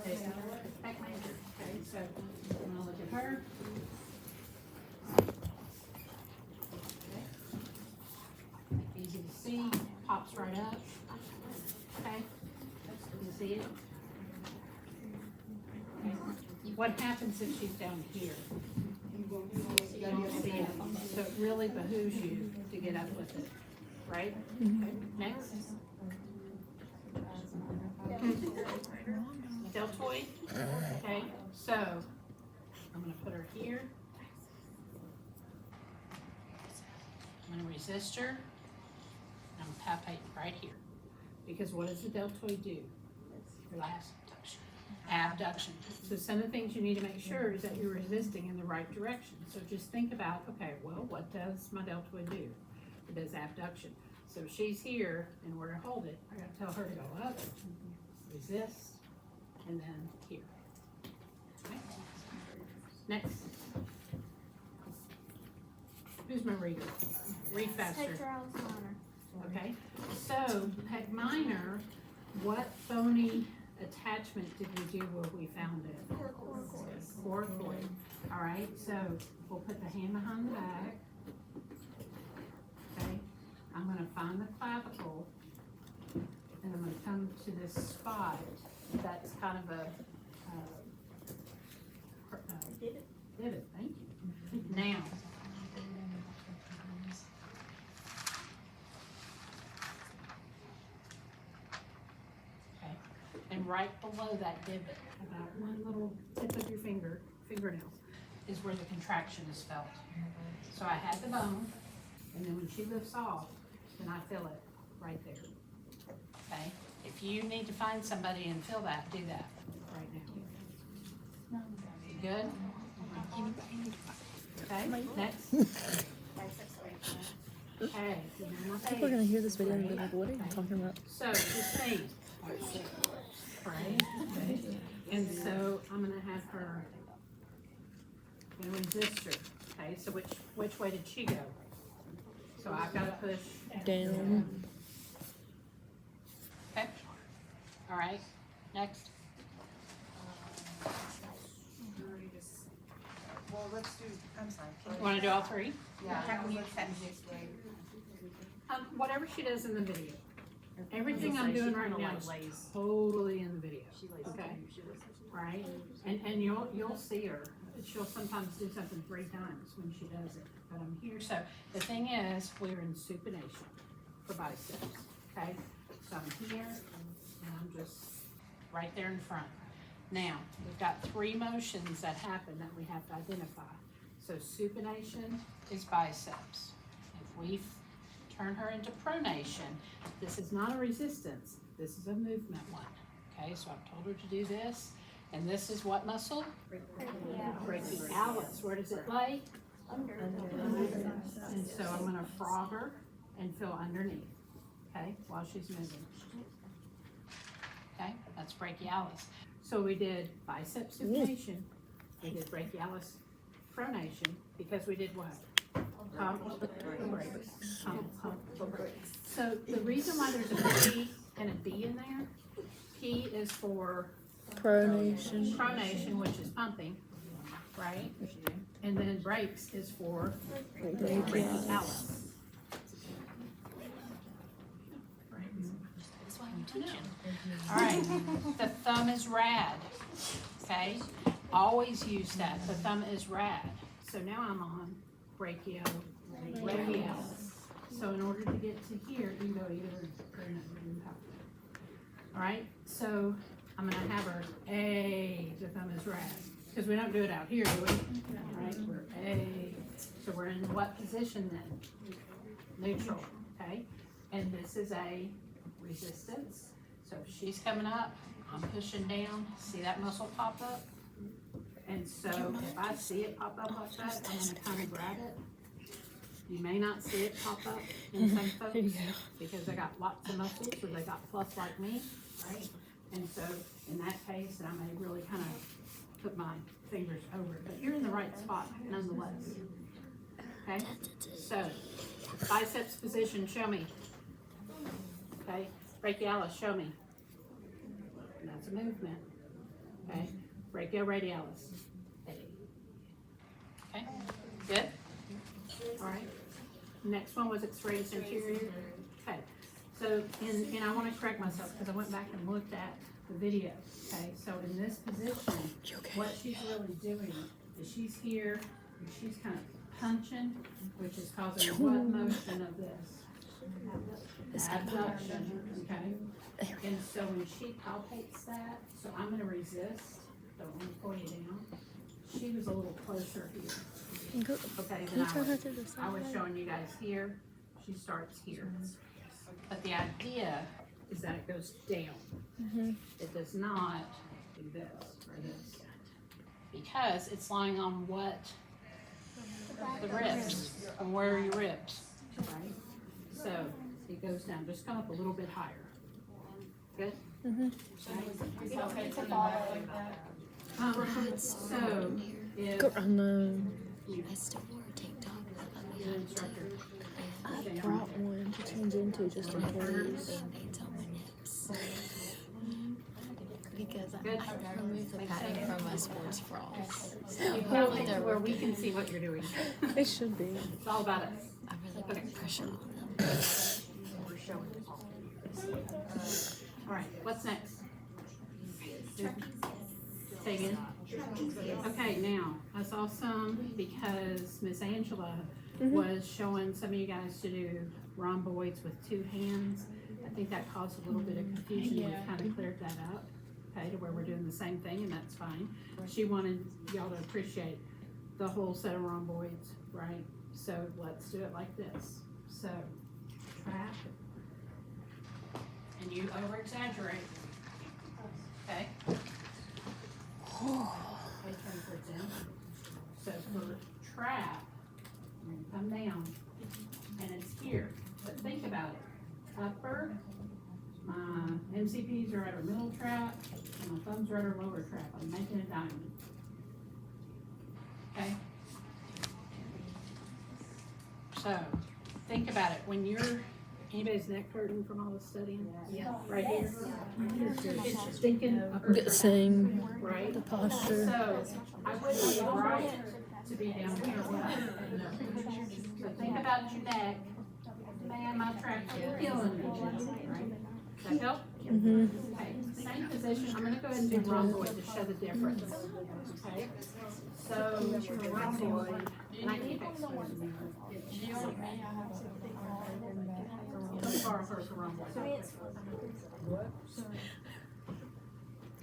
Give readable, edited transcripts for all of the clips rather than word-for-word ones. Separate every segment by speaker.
Speaker 1: Okay, so look at the pec major. Okay, so I'm gonna look at her. Okay. Easy to see, pops right up. Okay, you see it? Okay. What happens if she's down here? You don't see it, so it really behooves you to get up with it, right? Okay, next. Deltoid, okay, so I'm gonna put her here. I'm gonna resist her, and I'm palpating right here. Because what does the deltoid do? Relax, abduction. So some of the things you need to make sure is that you're resisting in the right direction. So just think about, okay, well, what does my deltoid do? It does abduction. So if she's here, in order to hold it, I gotta tell her to go up, resist, and then here. Okay. Next. Who's my reader? Read faster. Okay. So, pec minor, what bony attachment did we do where we found it? Coracoid. All right. So we'll put the hand behind the back. Okay. I'm going to find the clavicle, and I'm going to come to this spot. That's kind of a divot. Thank you. Now, okay, and right below that divot, about one little tip of your fingernail, is where the contraction is felt. So I had the bone, and then when she lifts off, then I feel it right there. Okay. If you need to find somebody and feel that, do that right now. Good? Okay, next. Okay.
Speaker 2: People are going to hear this video and be like, what are you talking about?
Speaker 1: So, just think. Right? Okay. And so, I'm going to have her and resist her. Okay, so which way did she go? So, I've got to push
Speaker 2: Down.
Speaker 1: Okay. All right. Next.
Speaker 3: Well, let's do, I'm sorry.
Speaker 1: You want to do all three?
Speaker 3: Yeah.
Speaker 1: Whatever she does in the video. Everything I'm doing right now is totally in the video. Okay. Right. And you'll see her. She'll sometimes do something 3 times when she does it. But I'm here. So the thing is, we're in supination for biceps. Okay. So I'm here, and I'm just right there in front. Now, we've got 3 motions that happen that we have to identify. So supination is biceps. If we turn her into pronation, this is not a resistance, this is a movement one. Okay, so I've told her to do this, and this is what muscle? Brachialis. Where does it lay? Under. And so I'm gonna frog her and feel underneath. Okay, while she's moving. Okay, that's brachialis. So we did biceps supination, we did brachialis pronation, because we did what? Pump the brakes. Pump the brakes. So the reason why there's a P and a B in there, P is for pronation, which is pumping, right? And then brakes is for brachialis. All right, the thumb is rad, okay? Always use that, the thumb is rad. So now I'm on brachialis. So in order to get to here, you can go either or another. All right, so I'm gonna have her A, the thumb is rad. Because we don't do it out here, do we? All right, we're A. So we're in what position then? Neutral, okay? And this is a resistance. So if she's coming up, I'm pushing down, see that muscle pop up? And so if I see it pop up like that, I'm gonna kind of grab it. You may not see it pop up in some folks because they got lots of muscles or they got fluff like me, right? And so in that case, I may really kind of put my fingers over it, but you're in the right spot nonetheless. Okay, so biceps position, show me. Okay, brachialis, show me. And that's a movement. Okay, brachioradialis. A. Okay, good? All right. Next one was excoriatus anterior. Okay, so, and I wanna correct myself, because I went back and looked at the video. Okay, so in this position, what she's really doing is she's here, and she's kind of punching, which is causing what motion of this? Abduction, okay? And so when she palpates that, so I'm gonna resist, don't wanna pull you down. She was a little closer here,
Speaker 2: Go,
Speaker 1: okay,
Speaker 2: can
Speaker 1: than
Speaker 2: you
Speaker 1: I
Speaker 2: turn her
Speaker 1: was.
Speaker 2: to the
Speaker 1: I was
Speaker 2: side?
Speaker 1: showing you guys here, she starts here. But the idea is that it goes down.
Speaker 2: Mm-hmm.
Speaker 1: It does not do this or this. Because it's lying on what? The ribs. And where are your ribs? Right? So it goes down, just come up a little bit higher. Good?
Speaker 2: Mm-hmm.
Speaker 3: Okay, to follow like that.
Speaker 1: So if
Speaker 2: Go on the.
Speaker 4: I still wore a tank top.
Speaker 1: your instructor,
Speaker 2: I brought one to change into just in case.
Speaker 4: Band-aids on my nips. Because I removed the padding from my sports bras. So
Speaker 1: you
Speaker 4: hopefully
Speaker 1: have it
Speaker 4: they're
Speaker 1: where we
Speaker 4: working.
Speaker 1: can see what you're doing.
Speaker 2: It should be.
Speaker 1: It's all about us.
Speaker 4: I really put pressure on them.
Speaker 1: We're showing. All right, what's next? Say again. Okay, now, I saw some because Miss Angela was showing some of you guys to do rhomboids with two hands. I think that caused a little bit of confusion. We kind of cleared that up, okay, to where we're doing the same thing, and that's fine. She wanted y'all to appreciate the whole set of rhomboids, right? So let's do it like this. So, trap. And you over exaggerate. Okay? Okay, turn towards in. So for trap, you're gonna come down, and it's here. But think about it. Upper, my MCPs are at our middle trap, and my thumbs are at our lower trap. I'm making a diamond. Okay? So, think about it. When you're, anybody's neck hurting from all the studying? Yeah. Right here? It's thinking upper trap,
Speaker 2: Same.
Speaker 1: right?
Speaker 2: The posture.
Speaker 1: So, I wouldn't be right to be down here. So think about your neck. Man, my trap's killing me, right? Does that help?
Speaker 2: Mm-hmm.
Speaker 1: Okay, same position. I'm gonna go ahead and do rhomboid to show the difference. Okay? So, for rhomboid, and I keep exposing you. Don't borrow her for rhomboid.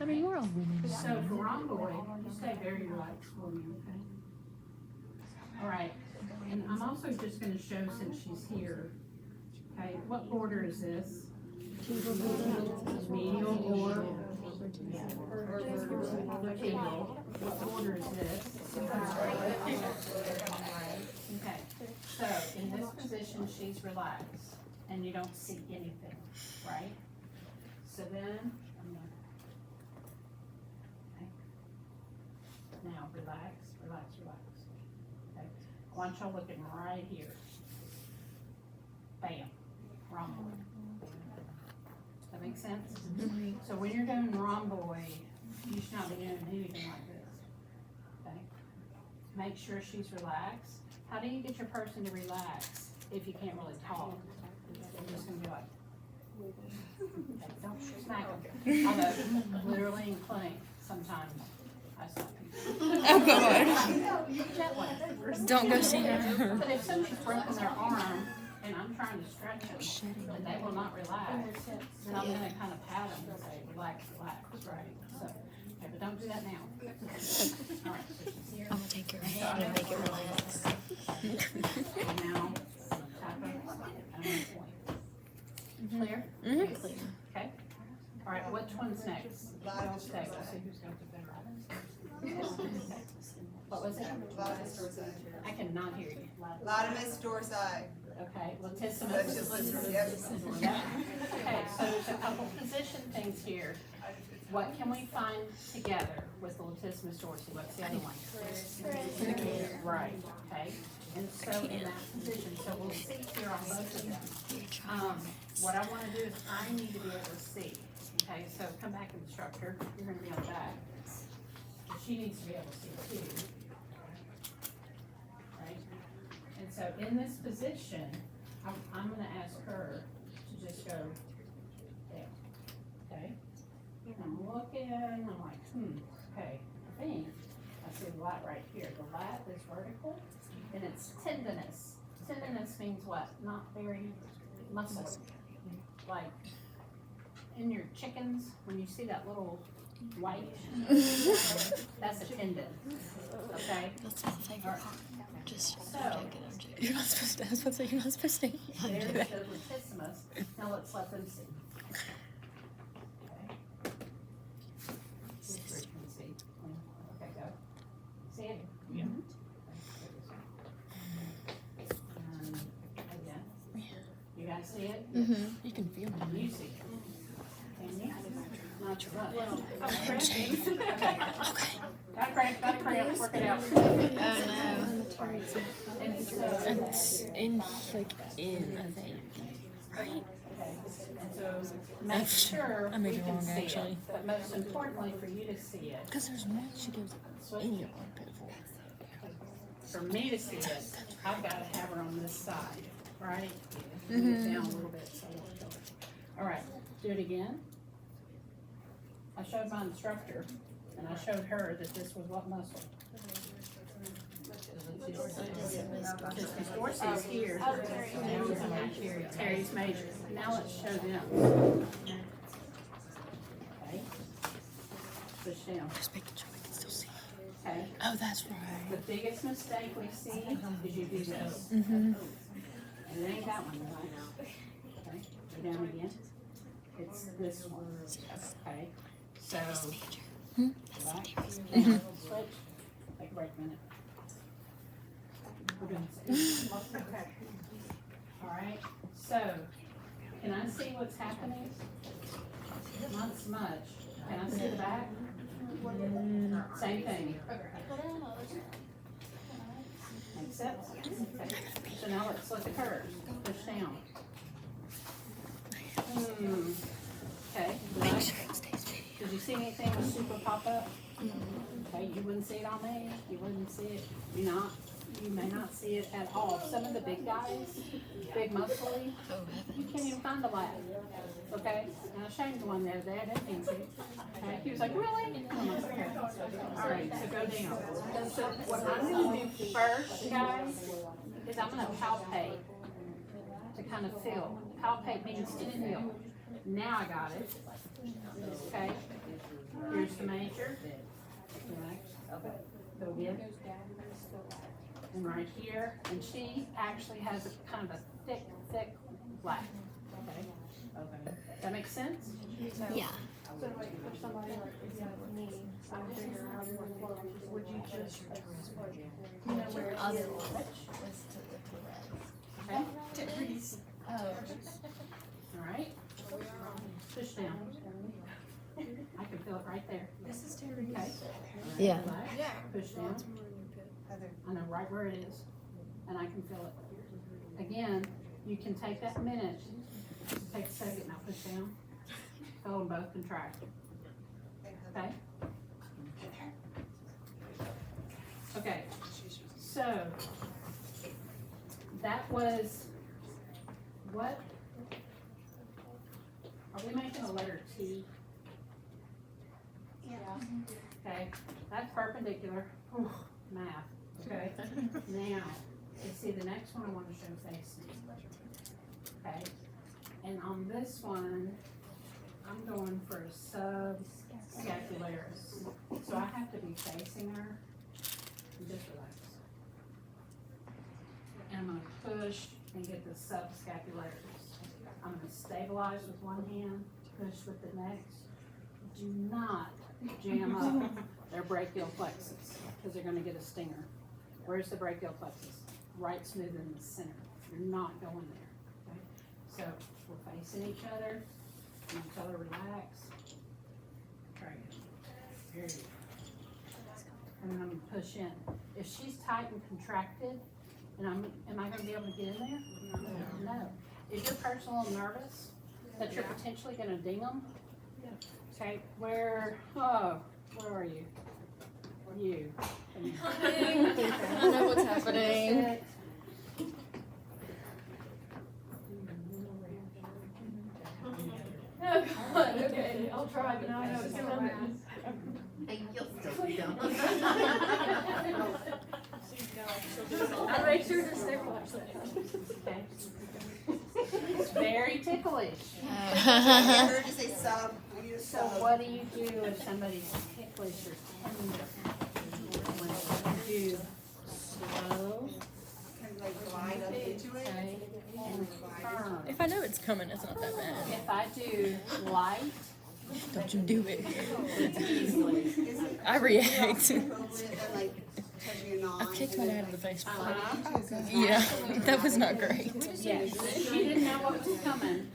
Speaker 2: I mean, we're all women.
Speaker 1: So for rhomboid, you stay very relaxed for me, okay? All right, and I'm also just gonna show since she's here, okay, what border is this? Medial or vertebral? What border is this? Okay, so in this position, she's relaxed, and you don't see anything, right? So then, I'm gonna now, relax, relax, relax. Okay. I want y'all looking right here. Bam, rhomboid. Does that make sense? So when you're doing rhomboid, you should not be doing anything like this. Okay? Make sure she's relaxed. How do you get your person to relax if you can't really talk? You're just gonna be like, okay, don't smack them. Although, literally in clinic, sometimes I slap people.
Speaker 2: Oh God. Don't go see her.
Speaker 1: But if somebody's broken their arm and I'm trying to stretch them and they will not relax, then I'm gonna kind of pat them and say, relax, relax, right? So, okay, but don't do that now. All right, so she's here.
Speaker 4: I'm gonna take your hand and make it relax.
Speaker 1: And now, tap them, and I'm gonna point. Clear?
Speaker 2: Mm-hmm.
Speaker 4: Clear.
Speaker 1: Okay? All right, which one's next? I'll stay, we'll see who's got the better. What was it? I cannot hear you.
Speaker 3: Latimus dorsi.
Speaker 1: Okay,
Speaker 3: That's
Speaker 1: latissimus.
Speaker 3: just listen, yep.
Speaker 1: Yeah. Okay, so there's a couple position things here. What can we find together with the latissimus dorsi? What's the other one? Right, okay. And so in that position, so we'll see here on both of them. What I wanna do is I need to be able to see. Okay, so come back, instructor. You're gonna be on the back. she needs to be able to see too. Right? And so in this position, I'm gonna ask her to just go there, okay? And I'm looking, I'm like, okay, I think I see a lot right here. The lat is vertical and it's tendinous. Tendinous means what? Not very muscle. Like in your chickens, when you see that little white, that's a tendon, okay?
Speaker 4: That's my favorite part. Just
Speaker 1: So,
Speaker 4: I'm joking. You're not supposed to. I was supposed to say you're not supposed to.
Speaker 1: there's the latissimus. Now let's let them see. Okay. This group can see. Okay, go. See it?
Speaker 2: Yeah.
Speaker 1: And again. You guys see it?
Speaker 4: Mm-hmm.
Speaker 2: You can feel it.
Speaker 1: You see it? Can you? Not too much.
Speaker 4: Okay.
Speaker 1: Gotta cramp, work it out. And so,
Speaker 2: It's in, like, in, I think. Right?
Speaker 1: and so make sure
Speaker 2: I may
Speaker 1: we
Speaker 2: be
Speaker 1: can
Speaker 2: wrong,
Speaker 1: see
Speaker 2: actually.
Speaker 1: it, but most importantly for you to see it,
Speaker 2: Because there's one she goes in your armpit for.
Speaker 1: for me to see it, I've gotta have her on this side, right? Bring it down a little bit so I don't kill it. All right, do it again. I showed my instructor, and I showed her that this was what muscle. Because Dorsey's here, Terry's major. Now let's show them. Okay. Push down.
Speaker 2: Just making sure we can still see.
Speaker 1: Okay.
Speaker 2: Oh, that's
Speaker 1: The
Speaker 2: right.
Speaker 1: biggest mistake we see is you do this.
Speaker 2: Mm-hmm.
Speaker 1: And it ain't that one, right? Okay, go down again. It's this one, okay? So, right? Switch, take a break a minute. We're doing this. Okay. All right, so, can I see what's happening? Not so much. Can I see the back? Same thing. Makes sense? Okay. So now let's look at hers. Push down. Okay. Right. Did you see anything with super pop up? Okay, you wouldn't see it on me. You wouldn't see it. You may not see it at all. Some of the big guys, big muscly, you can't even find a lat. Okay? And I showed you one the other day. I didn't even see it. Okay? He was like, really? I'm like, okay. All right, so go down. So what I'm going to do first, guys, is I'm going to palpate to kind of feel. Palpate means to feel. Now I got it. Okay? Here's the major. Go again. And right here, and she actually has a kind of a thick black. Okay? Okay. That makes sense?
Speaker 4: Yeah.
Speaker 5: So like for somebody like me, I'm bigger, how you would flow, would you just, you know, where it
Speaker 4: Other
Speaker 5: is?
Speaker 1: Okay? All right? Push down. I can feel it right there.
Speaker 3: This is Terry.
Speaker 1: Okay?
Speaker 4: Yeah.
Speaker 1: Black. Push down. I know right where it is, and I can feel it. Again, you can take that minute, take a second, now push down. Feel them both contract. Okay? Okay, so that was what? Are we making a letter T?
Speaker 5: Yeah.
Speaker 1: Okay, that's perpendicular. Whew, math. Okay, now, you see the next one I want to show facing. Okay, and on this one, I'm going for a subscapularis. So I have to be facing her. And just relax. And I'm gonna push and get the subscapularis. I'm gonna stabilize with one hand, push with the next. Do not jam up their brachial plexus, because they're gonna get a stinger. Where's the brachial plexus? Right smooth in the center. You're not going there, okay? So we're facing each other. I'm gonna tell her relax. Try again. Very good. And then I'm gonna push in. If she's tight and contracted, and am I gonna be able to get in there? No. If your person's a little nervous that you're potentially gonna ding them, okay, where are you? You.
Speaker 4: I know what's happening.
Speaker 5: Oh, God, okay, I'll try, but now I know it's coming. I make sure to stay relaxed.
Speaker 1: Okay. It's very ticklish.
Speaker 3: I heard you say sub. I need a
Speaker 1: So
Speaker 3: sub.
Speaker 1: what do you do if somebody's ticklish or tender? When you do slow,
Speaker 3: Kind of like glide up into it.
Speaker 1: okay, and firm.
Speaker 4: If I know it's coming, it's not that bad.
Speaker 1: If I do light,
Speaker 4: Don't you do it.
Speaker 1: easily.
Speaker 3: Is it
Speaker 4: I react.
Speaker 3: appropriate than like touching a knot?
Speaker 4: I've kicked my dad in the face before.
Speaker 1: Uh-huh.
Speaker 4: Yeah, that was not great.
Speaker 1: Yes, she didn't know what was coming,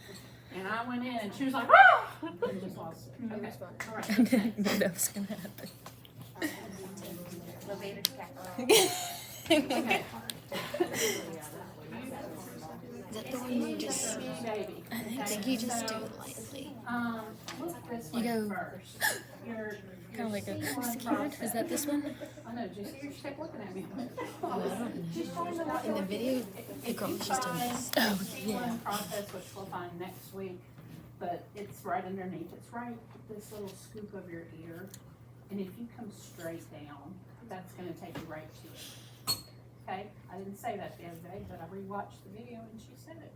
Speaker 1: and I went in and she was like, ah! And just lost it. Okay, all right.
Speaker 4: I didn't know that was gonna happen.
Speaker 1: Okay.
Speaker 4: Is that the one you just?
Speaker 1: Baby.
Speaker 4: I think you just do it lightly.
Speaker 1: Look this
Speaker 4: You
Speaker 1: way
Speaker 4: go
Speaker 1: first. Your
Speaker 4: kind of like a
Speaker 1: C1
Speaker 4: skewered. Is that this one?
Speaker 1: I know, just you kept looking at me.
Speaker 4: She's trying to in the video, the girl was just doing this. Oh yeah.
Speaker 1: C1 process, which we'll find next week, but it's right underneath. It's right this little scoop of your ear, and if you come straight down, that's going to take you right to it. Okay, I didn't say that the other day, but I rewatched the video and she said it.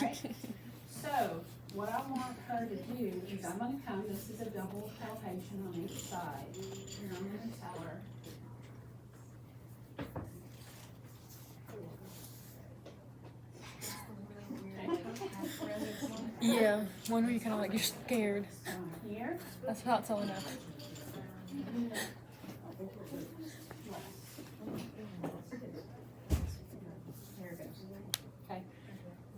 Speaker 1: Alright, so what I want her to do is I'm gonna come, this is a double palpation on each side, and I'm gonna tell her. Okay,
Speaker 4: Yeah, one where you kind of like you're scared.
Speaker 1: here,
Speaker 4: That's not so enough.
Speaker 1: there it goes. Okay,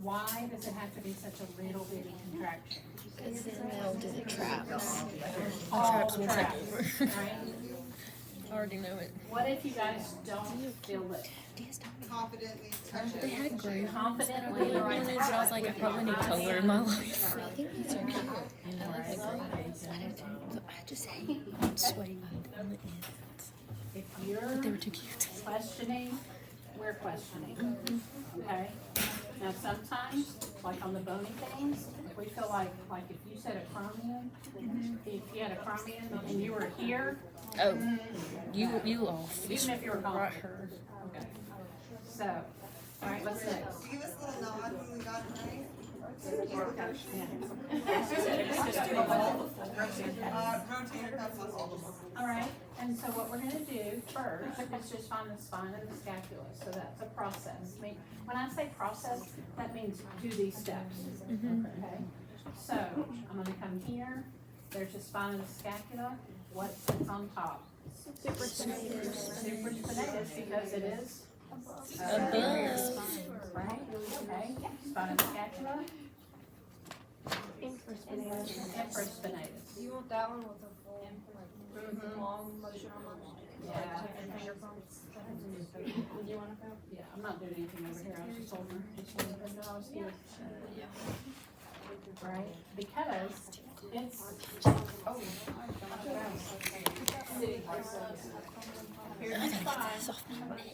Speaker 1: why does it have to be such a little bitty contraction?
Speaker 4: Because then they'll do the traps. The
Speaker 1: All
Speaker 4: traps will take
Speaker 1: traps,
Speaker 4: over.
Speaker 1: right?
Speaker 4: I already know it.
Speaker 1: What if you guys don't feel it?
Speaker 3: Confidently touch
Speaker 4: They
Speaker 3: it.
Speaker 4: had gray
Speaker 1: Confidently,
Speaker 4: but I was like, I probably need color in my life.
Speaker 2: I think these are cute. I like the gray ones.
Speaker 4: But I just hate sweating on the ends.
Speaker 1: if
Speaker 4: But they
Speaker 1: you're
Speaker 4: were too cute.
Speaker 1: questioning, we're questioning, okay? Now, sometimes, like on the bony things, if we feel like if you said acromion, if you had acromion and you were here,
Speaker 4: Oh, you off.
Speaker 1: even if you were
Speaker 4: Right
Speaker 1: confident.
Speaker 4: her.
Speaker 1: Okay. So, all right, what's next?
Speaker 3: Give us a little nod when we got it right. Rotator cuff muscles.
Speaker 1: All right, and so what we're gonna do first is just find the spine and the scapula, so that's a process. I mean, when I say process, that means do these steps, okay? So, I'm gonna come here, there's the spine and the scapula, what sits on top? Supraspinatus, because it is
Speaker 4: Above.
Speaker 1: right, okay, spine and scapula, infraspinatus.
Speaker 5: You want that one with a full, like, long motion on it?
Speaker 1: Yeah.
Speaker 5: Finger pumps? Would you wanna go?
Speaker 1: Yeah, I'm not doing anything over here, I was just told her, just wanted her to know I was here. Right, because it's, oh, here's the spine,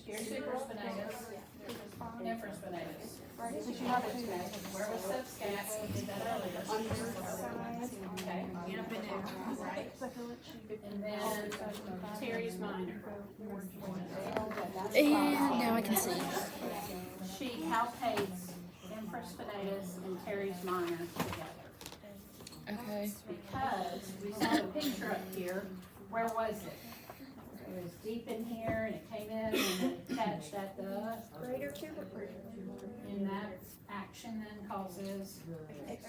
Speaker 1: here's supraspinatus, infraspinatus. Where was the scap, we did that earlier. Okay, right, and then teres minor.
Speaker 4: And now I can see.
Speaker 1: She palpates infraspinatus and teres minor together.
Speaker 4: Okay.
Speaker 1: Because we saw the picture up here, where was it? It was deep in here and it came in and it attached at the
Speaker 5: Greater tubercle.
Speaker 1: and that action then causes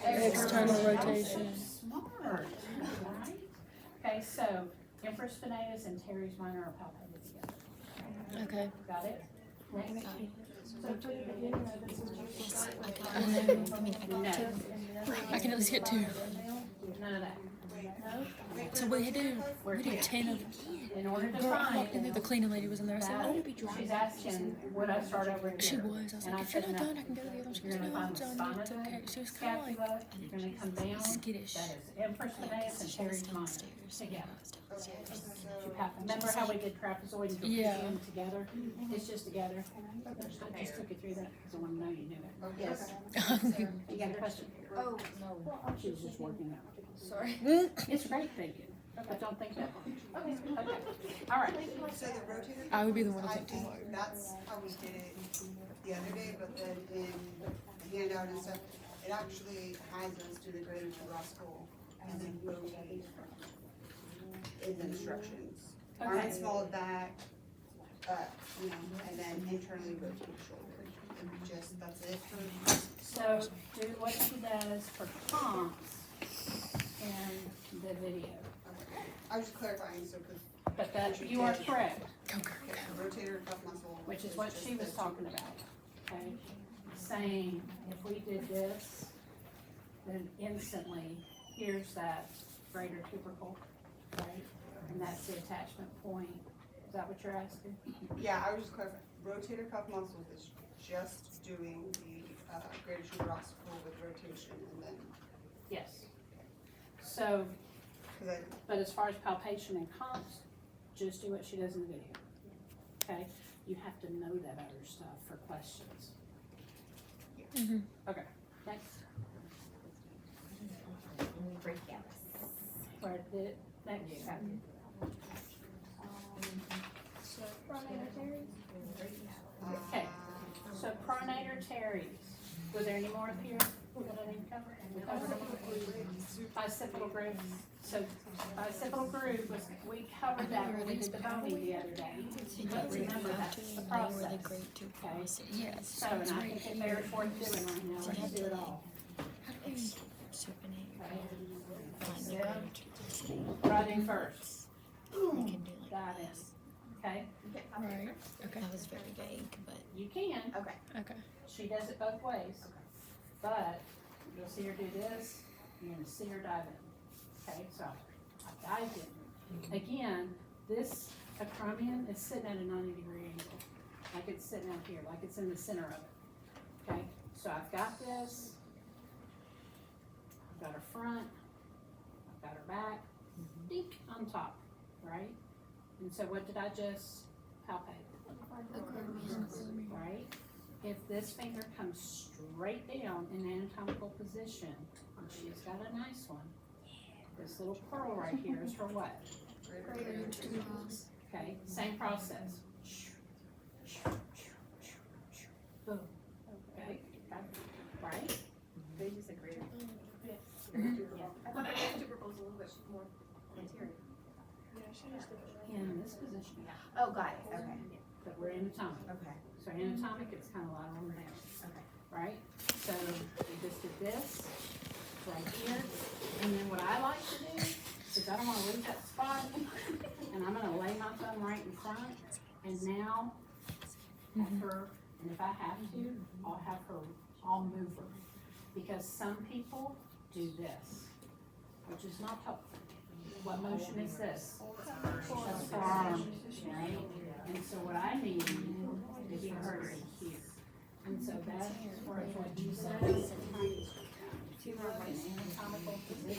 Speaker 4: External rotation.
Speaker 1: Smart, right? Okay, so infraspinatus and teres minor are palpated together.
Speaker 4: Okay.
Speaker 1: Got it? Next. No,
Speaker 4: I can at least get 2.
Speaker 1: none of that.
Speaker 4: So we do 10 of
Speaker 1: In order to
Speaker 4: Girl, I
Speaker 1: find
Speaker 4: walked in there, the cleaning lady was in there. I said, oh,
Speaker 1: that, she's asking, would I start over here?
Speaker 4: she was. I was
Speaker 1: And
Speaker 4: like, if
Speaker 1: said
Speaker 4: you're not
Speaker 1: no.
Speaker 4: done, I can go to the other one. She
Speaker 1: You're
Speaker 4: goes,
Speaker 1: gonna
Speaker 4: no, I'm
Speaker 1: find the
Speaker 4: done.
Speaker 1: spine
Speaker 4: It's
Speaker 1: of
Speaker 4: okay.
Speaker 1: the
Speaker 4: She was kind of like
Speaker 1: scapula, you're gonna come down,
Speaker 4: skittish.
Speaker 1: that is infraspinatus and
Speaker 4: She was
Speaker 1: teres minor
Speaker 4: downstairs.
Speaker 1: together.
Speaker 4: Yeah, I was downstairs.
Speaker 1: She remember how we did trapezoid and
Speaker 2: Yeah.
Speaker 1: trapezium together? It's just together. I just took you through that because I want to know you knew it. Yes. You got a question?
Speaker 5: Oh,
Speaker 1: She was just working out.
Speaker 5: sorry.
Speaker 1: It's great thinking, but don't think that hard. Okay. All right.
Speaker 3: So the rotator.
Speaker 2: I would be the one to
Speaker 3: I
Speaker 2: think too
Speaker 3: think
Speaker 2: hard.
Speaker 3: that's how we did it the other day, but then in the handout and stuff, it actually has us do the greater thoracical and then rotate in the instructions. Arms fall back, and then internally rotate shoulder. And just, that's it for,
Speaker 1: So do what she does for comps in the video.
Speaker 3: I was just clarifying, so, cause
Speaker 1: But that, you are correct,
Speaker 3: the rotator cuff muscle.
Speaker 1: which is what she was talking about, okay? Saying if we did this, then instantly, here's that greater tubercle, right? And that's the attachment point. Is that what you're asking?
Speaker 3: Yeah, I was just clarifying, rotator cuff muscle is just doing the, greater thoracical with rotation and then,
Speaker 1: Yes. So,
Speaker 3: cause
Speaker 1: but as far as palpation and comps, just do what she does in the video, okay? You have to know that other stuff for questions. Okay, next. Where did, next.
Speaker 5: So, pronator teres?
Speaker 1: Okay. So pronator teres, was there any more up here that I didn't cover? We covered them all. Bicipital groove, so bicipital groove was, we covered that when we did the bony the other day. But remember, that's the process. Okay,
Speaker 4: Yes.
Speaker 1: so, and I think if they're worth doing right now, let's do it all. Right in first, got it, okay?
Speaker 2: Right.
Speaker 4: That was very vague, but.
Speaker 1: You can,
Speaker 2: Okay.
Speaker 1: she does it both ways, but you'll see her do this, you're gonna see her dive in. Okay, so I dived in. Again, this acromion is sitting at a 90-degree angle, like it's sitting out here, like it's in the center of it. Okay, so I've got this, I've got her front, I've got her back, dink on top, right? And so what did I just palpate? Right? If this finger comes straight down in anatomical position, and she's got a nice one, this little pearl right here is her what? Okay, same process. Boom. Okay, right?
Speaker 5: They use a greater. I thought the tubercle was a little bit more anterior.
Speaker 1: In this position,
Speaker 6: Oh, got it, okay,
Speaker 1: but we're anatomic.
Speaker 6: okay,
Speaker 1: So anatomic, it's kind of light on the down,
Speaker 6: okay.
Speaker 1: right? So we just did this right here, and then what I like to do is I don't want to lose that spot, and I'm gonna lay my thumb right in front, and now have her, and if I have to, I'll move her. Because some people do this, which is not helpful. What motion is this? That's for arms, right? And so what I need is for her to here. And so that's where what you said, to her in anatomical position.